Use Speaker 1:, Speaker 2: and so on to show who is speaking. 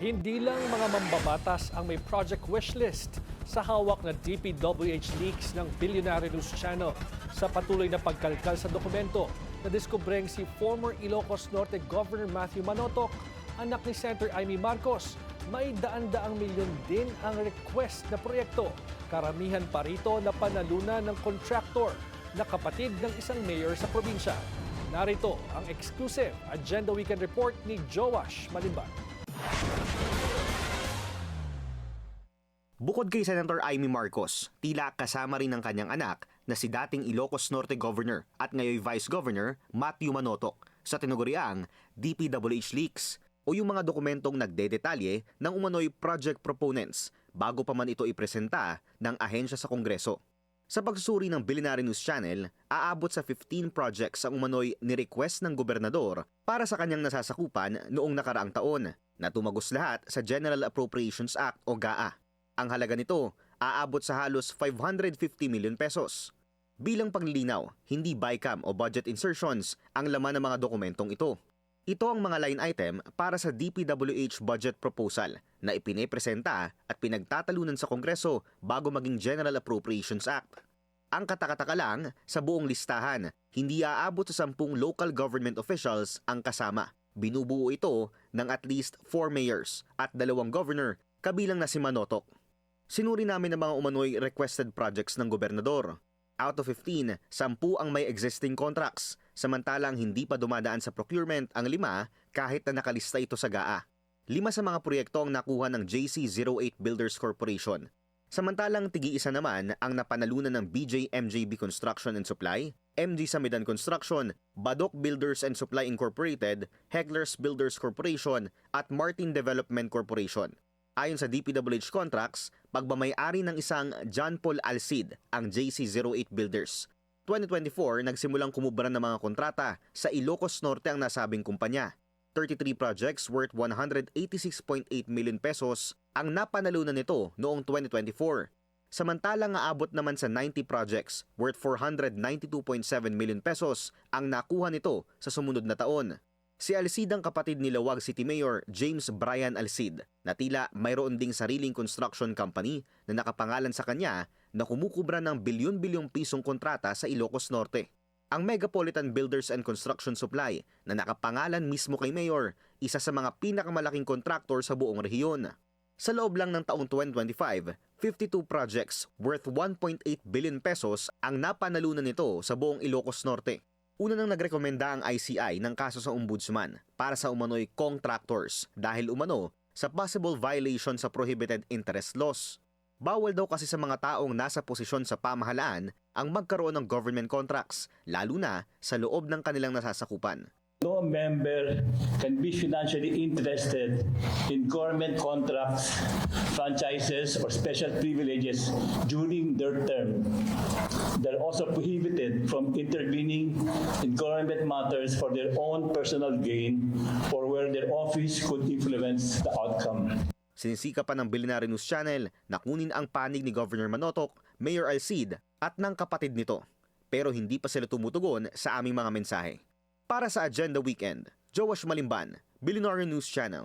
Speaker 1: Hindi lang mga mambabatas ang may project wishlist sa hawak na DPWH leaks ng Billionaire News Channel. Sa patuloy na pagkalkal sa dokumento, nadiskubreng si former Ilocos Norte Governor Matthew Manotoc, anak ni Senator Amy Marcos. May daan-daang milyon din ang request na proyekto. Karamihan pa rito na panalunan ng contractor na kapatid ng isang mayor sa probinsya. Narito ang exclusive Agenda Weekend Report ni Joash Malimban.
Speaker 2: Bukod kay Senator Amy Marcos, tila kasama rin ng kanyang anak na si dating Ilocos Norte Governor at ngayon Vice Governor Matthew Manotoc sa tinaguriang DPWH leaks o yung mga dokumentong nagdedetalye ng umano'y project proponents bago pa man ito ipresenta ng ahensya sa Kongreso. Sa pagsusuri ng Billionaire News Channel, aabot sa 15 projects ang umano'y ni-request ng gobernador para sa kanyang nasasakupan noong nakaraang taon na tumagos lahat sa General Appropriations Act o GAA. Ang halaga nito aabot sa halos 550 million pesos. Bilang paglilinaw, hindi BICAM o budget insertions ang laman ng mga dokumentong ito. Ito ang mga line item para sa DPWH budget proposal na ipinipresenta at pinagtatalunan sa Kongreso bago maging General Appropriations Act. Ang katakataka lang, sa buong listahan, hindi aabot sa 10 local government officials ang kasama. Binubuo ito ng at least 4 mayors at 2 governor, kabilang na si Manotoc. Sinuri namin ang mga umano'y requested projects ng gobernador. Out of 15, 10 ang may existing contracts, samantalang hindi pa dumadaan sa procurement ang 5 kahit na nakalista ito sa GAA. 5 sa mga proyekto ang nakuha ng JC08 Builders Corporation. Samantalang tig-iisa naman ang napanalunan ng BJ-MJB Construction and Supply, MG Samidan Construction, Badok Builders and Supply Incorporated, Hecklers Builders Corporation at Martin Development Corporation. Ayon sa DPWH contracts, pagmamay-ari ng isang John Paul Alcid ang JC08 Builders. 2024, nagsimulang kumubra ng mga kontrata sa Ilocos Norte ang nasabing kumpanya. 33 projects worth 186.8 million pesos ang napanalunan nito noong 2024. Samantalang aabot naman sa 90 projects worth 492.7 million pesos ang nakuha nito sa sumunod na taon. Si Alcid ang kapatid ni Lawag City Mayor James Brian Alcid na tila mayroon ding sariling construction company na nakapangalan sa kanya na kumukubra ng bilyon-bilyong pisong kontrata sa Ilocos Norte. Ang Megapolitan Builders and Construction Supply na nakapangalan mismo kay Mayor, isa sa mga pinakamalaking kontraktor sa buong rehiyon. Sa loob lang ng taong 2025, 52 projects worth 1.8 billion pesos ang napanalunan nito sa buong Ilocos Norte. Una nang nagrekomenda ang ICI ng kaso sa ombudsman para sa umano'y contractors dahil umano sa possible violation sa prohibited interest laws. Bawal daw kasi sa mga taong nasa posisyon sa pamahalaan ang magkaroon ng government contracts, lalo na sa loob ng kanilang nasasakupan.
Speaker 3: No member can be financially interested in government contracts, franchises, or special privileges during their term. They're also prohibited from intervening in government matters for their own personal gain or where their office could influence the outcome.
Speaker 2: Sinisika pa ng Billionaire News Channel na kunin ang panig ni Governor Manotoc, Mayor Alcid at ng kapatid nito. Pero hindi pa sila tumutugon sa aming mga mensahe. Para sa Agenda Weekend, Joash Malimban, Billionaire News Channel.